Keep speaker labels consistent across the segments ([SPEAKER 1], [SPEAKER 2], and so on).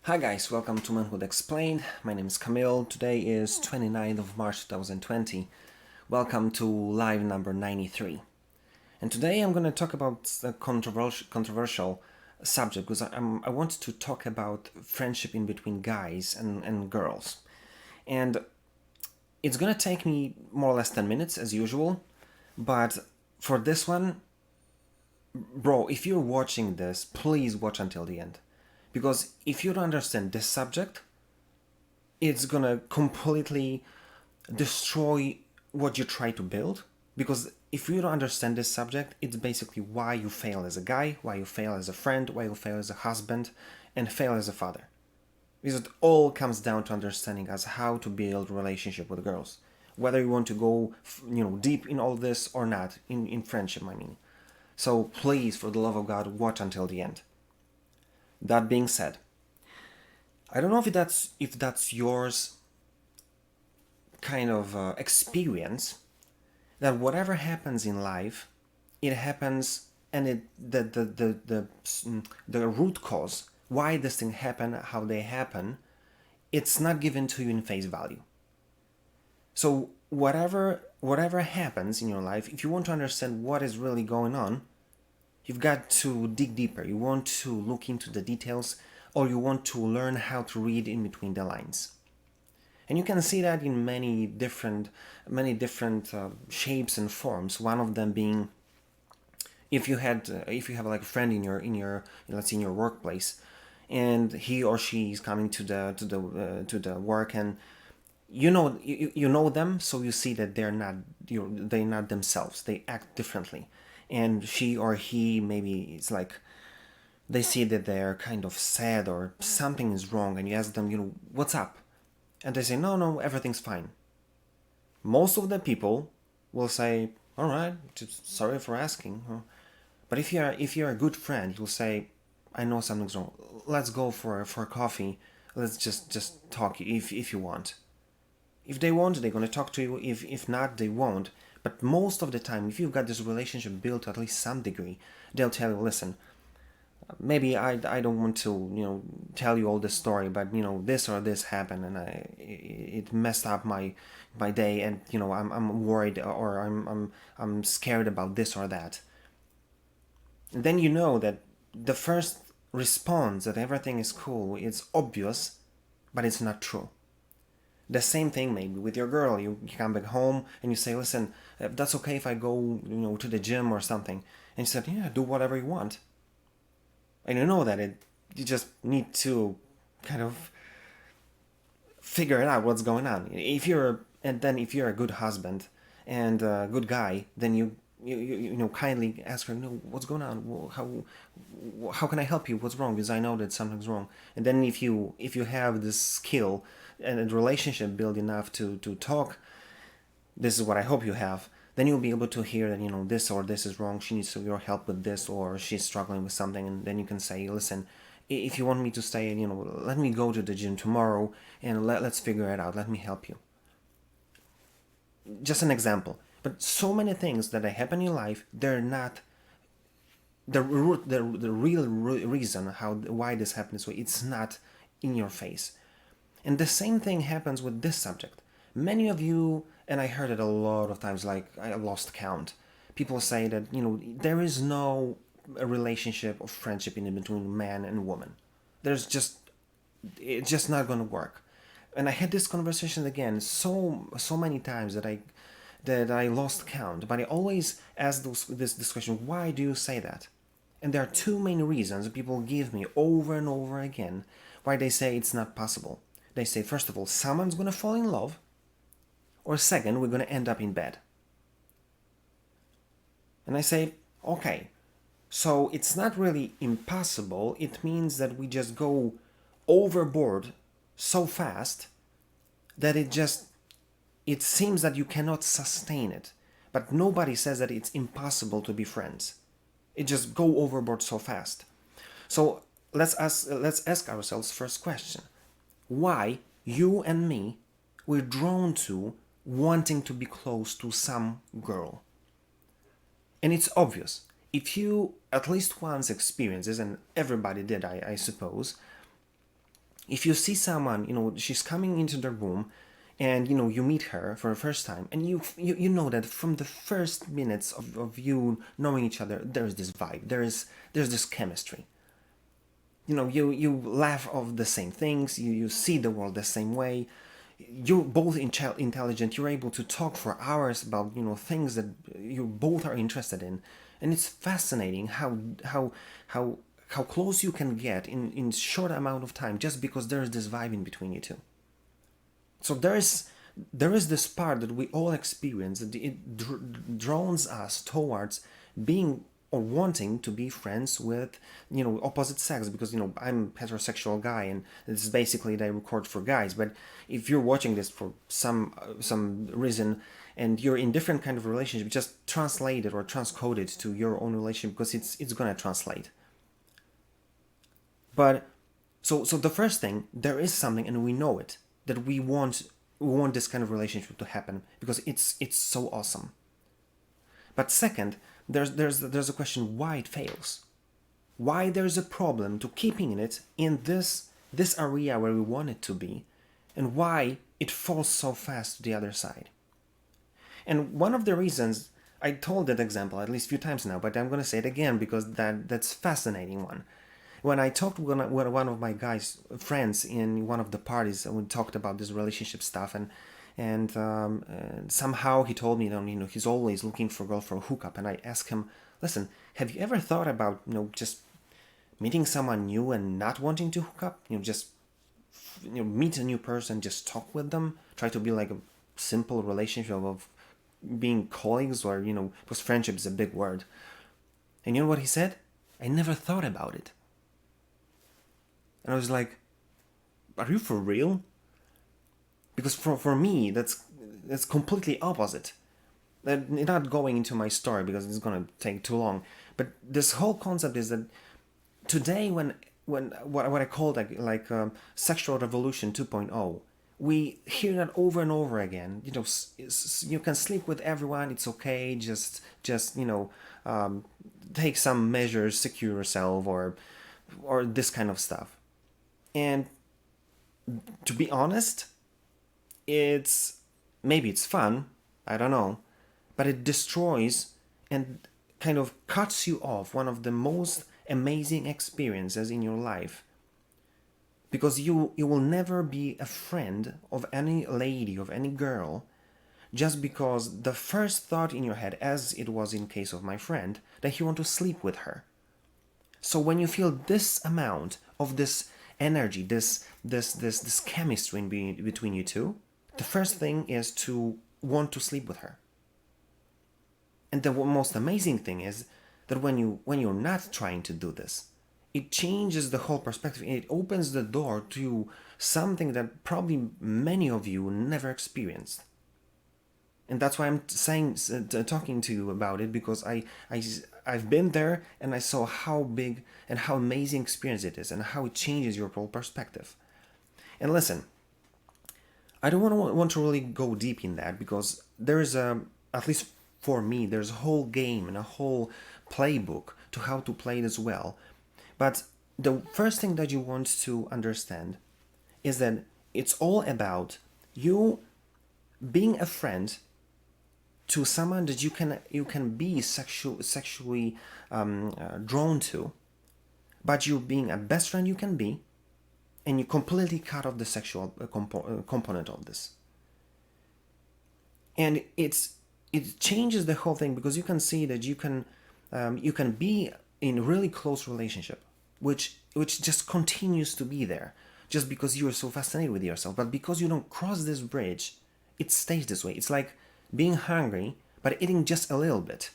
[SPEAKER 1] Hi guys, welcome to Manhood Explained. My name is Camille. Today is 29th of March 2020. Welcome to live number 93. And today I'm going to talk about a controversial subject because I want to talk about friendship in between guys and girls. And it's going to take me more or less 10 minutes as usual. But for this one, bro, if you're watching this, please watch until the end. Because if you don't understand this subject, it's gonna completely destroy what you try to build. Because if you don't understand this subject, it's basically why you fail as a guy, why you fail as a friend, why you fail as a husband, and fail as a father. Because it all comes down to understanding as how to build relationship with girls. Whether you want to go, deep in all this or not, in friendship, I mean. So please, for the love of God, watch until the end. That being said, I don't know if that's yours kind of experience that whatever happens in life, it happens and the root cause why this thing happen, how they happen, it's not given to you in face value. So whatever happens in your life, if you want to understand what is really going on, you've got to dig deeper. You want to look into the details, or you want to learn how to read in between the lines. And you can see that in many different shapes and forms. One of them being, if you have like a friend in your let's say in your workplace, and he or she is coming to the work, and you know them, so you see that they're not themselves. They act differently, and she or he maybe it's like they see that they're kind of sad or something is wrong, and you ask them, what's up, and they say, no, everything's fine. Most of the people will say, all right, just sorry for asking. But if you're a good friend, you'll say, I know something's wrong. Let's go for coffee. Let's just talk if you want. If they want, they're gonna talk to you. If not, they won't. But most of the time, if you've got this relationship built to at least some degree, they'll tell you, listen, maybe I don't want to tell you all this story, but this or this happened, and it messed up my day, and I'm worried, or I'm scared about this or that. And then you know that the first response that everything is cool, it's obvious, but it's not true. The same thing maybe with your girl. You come back home and you say, listen, that's okay if I go to the gym or something. And she said, yeah, do whatever you want. And you know that you just need to kind of figure it out what's going on. If you're a good husband and a good guy, then you kindly ask her, what's going on? How can I help you? What's wrong? Because I know that something's wrong. And then if you have this skill and a relationship built enough to talk, this is what I hope you have. Then you'll be able to hear that this or this is wrong. She needs your help with this, or she's struggling with something, and then you can say, listen, if you want me to stay, let me go to the gym tomorrow, and let's figure it out. Let me help you. Just an example. But so many things that happen in life, they're not the real reason why this happens this way. It's not in your face. And the same thing happens with this subject. Many of you, and I heard it a lot of times, like I lost count. People say that there is no relationship or friendship in between man and woman. It's just not going to work. And I had this conversation again so many times that I lost count. But I always ask this question: why do you say that? And there are two main reasons people give me over and over again why they say it's not possible. They say, first of all, someone's going to fall in love, or second, we're going to end up in bed. And I say, okay, so it's not really impossible. It means that we just go overboard so fast that it seems that you cannot sustain it. But nobody says that it's impossible to be friends. It just go overboard so fast. So let's ask ourselves first question: why you and me we're drawn to wanting to be close to some girl? And it's obvious. If you at least once experience this, and everybody did, I suppose, If you see someone, she's coming into the room, and you meet her for the first time, and you know that from the first minutes of you knowing each other, there's this vibe, there's this chemistry. You laugh of the same things, you see the world the same way, you're both intelligent, you're able to talk for hours about things that you both are interested in, and it's fascinating how close you can get in short amount of time, just because there's this vibe in between you two. So there is this part that we all experience, that it drones us towards being or wanting to be friends with opposite sex, because I'm a heterosexual guy, and this is basically they record for guys. But if you're watching this for some reason, and you're in different kind of relationship, just translate it or transcode it to your own relationship, because it's gonna translate. But so the first thing, there is something, and we know it, that we want this kind of relationship to happen, because it's so awesome. But second, there's a question why it fails, why there's a problem to keeping it in this area where we want it to be, and why it falls so fast to the other side. And one of the reasons, I told that example at least a few times now, but I'm going to say it again because that's fascinating one. When I talked with one of my guys friends in one of the parties, and we talked about this relationship stuff, and somehow he told me that he's always looking for a girl for a hookup, and I asked him, listen, have you ever thought about just meeting someone new and not wanting to hook up? Just meet a new person, just talk with them, try to be like a simple relationship of being colleagues, or because friendship is a big word. And you know what he said? I never thought about it. And I was like, are you for real? Because for me, that's completely opposite. Not going into my story because it's gonna take too long. But this whole concept is that today, when what I call sexual revolution 2.0, we hear that over and over again. You can sleep with everyone. It's okay. Just take some measures, secure yourself, or this kind of stuff. And to be honest, maybe it's fun, I don't know, but it destroys and kind of cuts you off one of the most amazing experiences in your life, because you will never be a friend of any lady, of any girl, just because the first thought in your head, as it was in case of my friend, that you want to sleep with her. So when you feel this amount of this energy, this chemistry between you two, the first thing is to want to sleep with her. And the most amazing thing is that when you're not trying to do this, it changes the whole perspective. It opens the door to something that probably many of you never experienced. And that's why I'm talking to you about it, because I've been there, and I saw how big and how amazing experience it is, and how it changes your whole perspective. And listen, I don't want to really go deep in that, because there is at least for me, there's a whole game and a whole playbook to how to play it as well. But the first thing that you want to understand is that it's all about you being a friend to someone that you can be sexually drawn to, but you being a best friend you can be, and you completely cut off the sexual component of this. And it changes the whole thing, because you can see that you can be in a really close relationship, which just continues to be there, just because you are so fascinated with yourself. But because you don't cross this bridge, it stays this way. It's like being hungry, but eating just a little bit,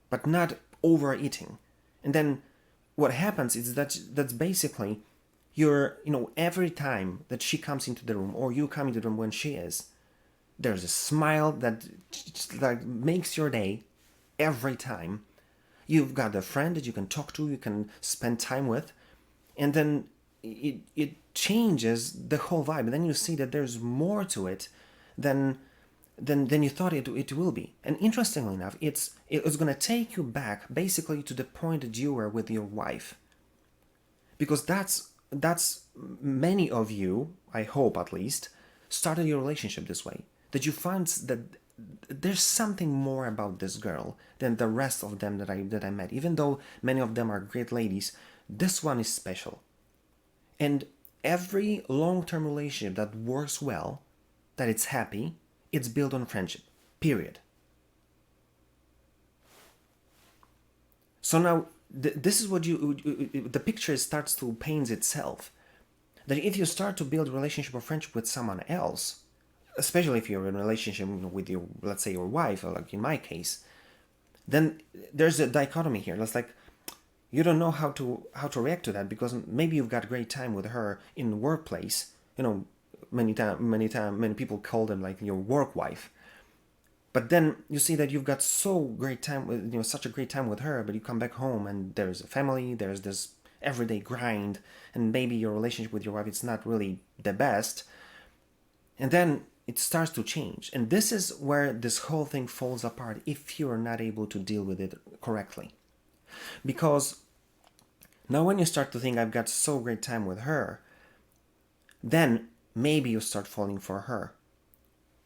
[SPEAKER 1] but not overeating. And then what happens is that's basically every time that she comes into the room, or you come into the room when she is, there's a smile that makes your day every time. You've got a friend that you can talk to, you can spend time with, and then it changes the whole vibe. And then you see that there's more to it than you thought it will be. And interestingly enough, it's going to take you back basically to the point that you were with your wife, because that's that's many of you, I hope at least, started your relationship this way. That you found that there's something more about this girl than the rest of them that I met. Even though many of them are great ladies, this one is special. And every long-term relationship that works well, that it's happy, it's built on friendship. Period. So now this is what the picture starts to paint itself. That if you start to build relationship or friendship with someone else, especially if you're in a relationship with your, let's say, your wife, or like in my case, then there's a dichotomy here. That's like you don't know how to react to that, because maybe you've got great time with her in the workplace. Many people call them like your work wife. But then you see that you've got such a great time with her, but you come back home and there's a family, there's this everyday grind, and maybe your relationship with your wife is not really the best. And then it starts to change. And this is where this whole thing falls apart if you're not able to deal with it correctly. Because now when you start to think, I've got so great time with her, then maybe you start falling for her.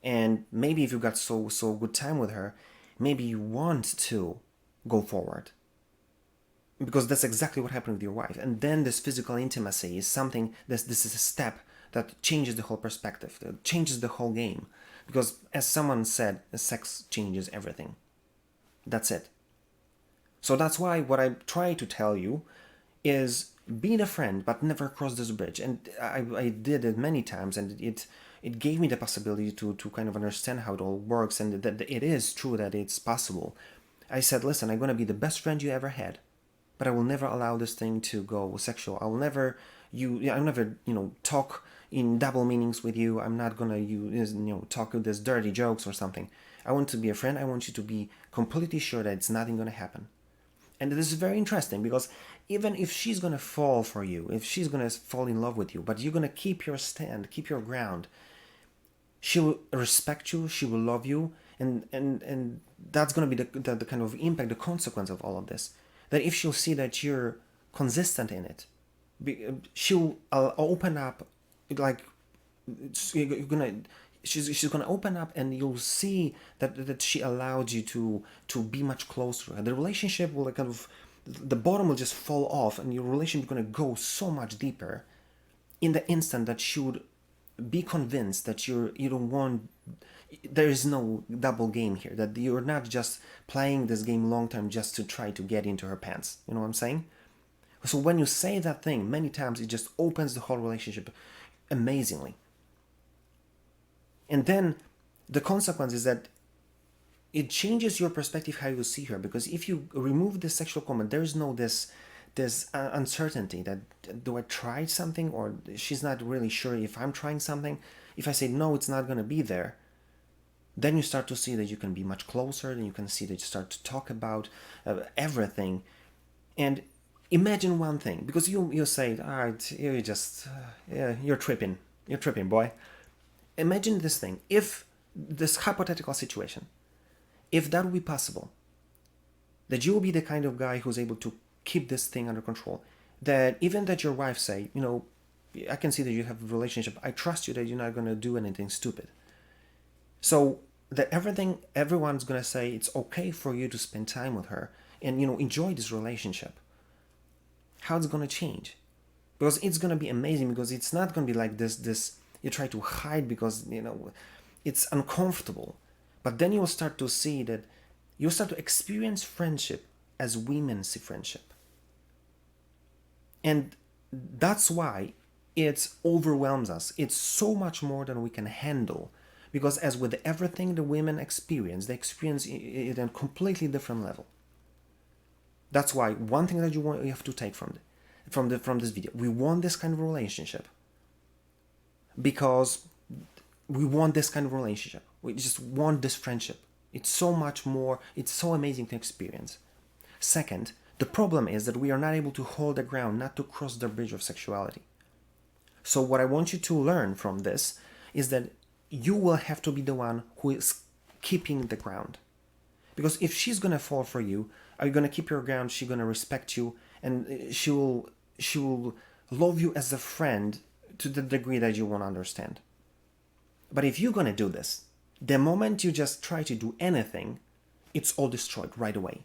[SPEAKER 1] And maybe if you got so good time with her, maybe you want to go forward. Because that's exactly what happened with your wife. And then this physical intimacy is something, this is a step that changes the whole perspective, that changes the whole game. Because as someone said, sex changes everything. That's it. So that's why what I try to tell you is be the friend, but never cross this bridge. And I did it many times, and it gave me the possibility to kind of understand how it all works, and that it is true that it's possible. I said, listen, I'm going to be the best friend you ever had, but I will never allow this thing to go sexual. I'll never talk in double meanings with you. I'm not going to talk with these dirty jokes or something. I want to be a friend. I want you to be completely sure that it's nothing going to happen. And this is very interesting, because even if she's going to fall for you, if she's going to fall in love with you, but you're going to keep your stand, keep your ground, she will respect you, she will love you, and that's going to be the kind of impact, the consequence of all of this. That if she'll see that you're consistent in it, she'll open up, like she's gonna open up, and you'll see that she allowed you to be much closer, and the relationship will kind of, the bottom will just fall off, and your relationship is gonna go so much deeper in the instant that she would be convinced that you don't want, there is no double game here, that you're not just playing this game long term just to try to get into her pants. You know what I'm saying? So when you say that thing many times, it just opens the whole relationship amazingly. And then the consequence is that it changes your perspective how you see her, because if you remove the sexual comment, there is no this uncertainty that, do I try something, or she's not really sure if I'm trying something. If I say no, it's not going to be there, then you start to see that you can be much closer, and you can see that you start to talk about everything. And imagine one thing, because you say, all right, you just you're tripping, boy. Imagine this thing, if this hypothetical situation, if that would be possible, that you will be the kind of guy who's able to keep this thing under control, that even that your wife say, I can see that you have a relationship, I trust you that you're not going to do anything stupid. So that everyone's going to say it's okay for you to spend time with her and, enjoy this relationship. How it's going to change? Because it's going to be amazing, because it's not going to be like this you try to hide because, it's uncomfortable. But then you'll start to see that you'll start to experience friendship as women see friendship. And that's why it overwhelms us. It's so much more than we can handle. Because as with everything the women experience, they experience it at a completely different level. That's why one thing that you have to take from this video, we want this kind of relationship. Because we want this kind of relationship. We just want this friendship. It's so much more, it's so amazing to experience. Second, the problem is that we are not able to hold the ground, not to cross the bridge of sexuality. So what I want you to learn from this is that you will have to be the one who is keeping the ground. Because if she's going to fall for you, are you going to keep your ground? She's going to respect you, and she will love you as a friend to the degree that you won't understand. But if you're gonna do this, the moment you just try to do anything, it's all destroyed right away.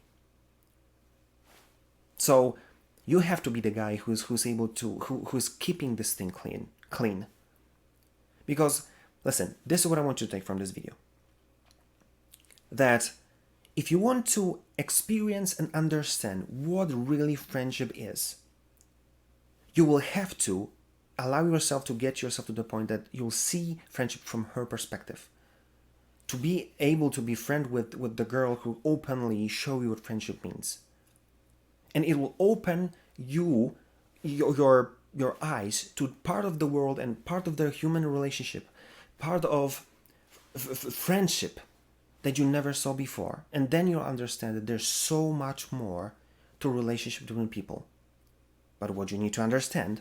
[SPEAKER 1] So you have to be the guy who's able to who's keeping this thing clean. Because listen, this is what I want you to take from this video. That if you want to experience and understand what really friendship is, you will have to allow yourself to get yourself to the point that you'll see friendship from her perspective. To be able to be friend with the girl who openly show you what friendship means. And it will open your eyes to part of the world and part of the human relationship, part of friendship that you never saw before. And then you'll understand that there's so much more to relationship between people. But what you need to understand,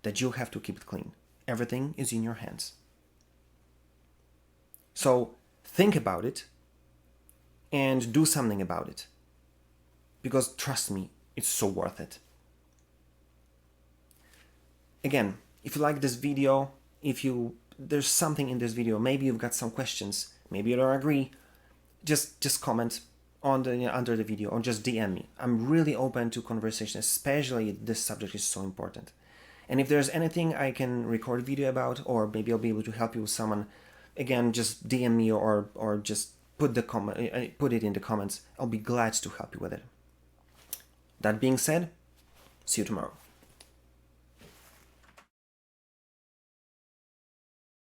[SPEAKER 1] that you have to keep it clean. Everything is in your hands. So think about it and do something about it. Because trust me, it's so worth it. Again, if you like this video, there's something in this video, maybe you've got some questions, maybe you don't agree, just comment on under the video or just DM me. I'm really open to conversation, especially this subject is so important. And if there's anything I can record a video about, or maybe I'll be able to help you with someone, again, just DM me or just put it in the comments. I'll be glad to help you with it. That being said, see you tomorrow.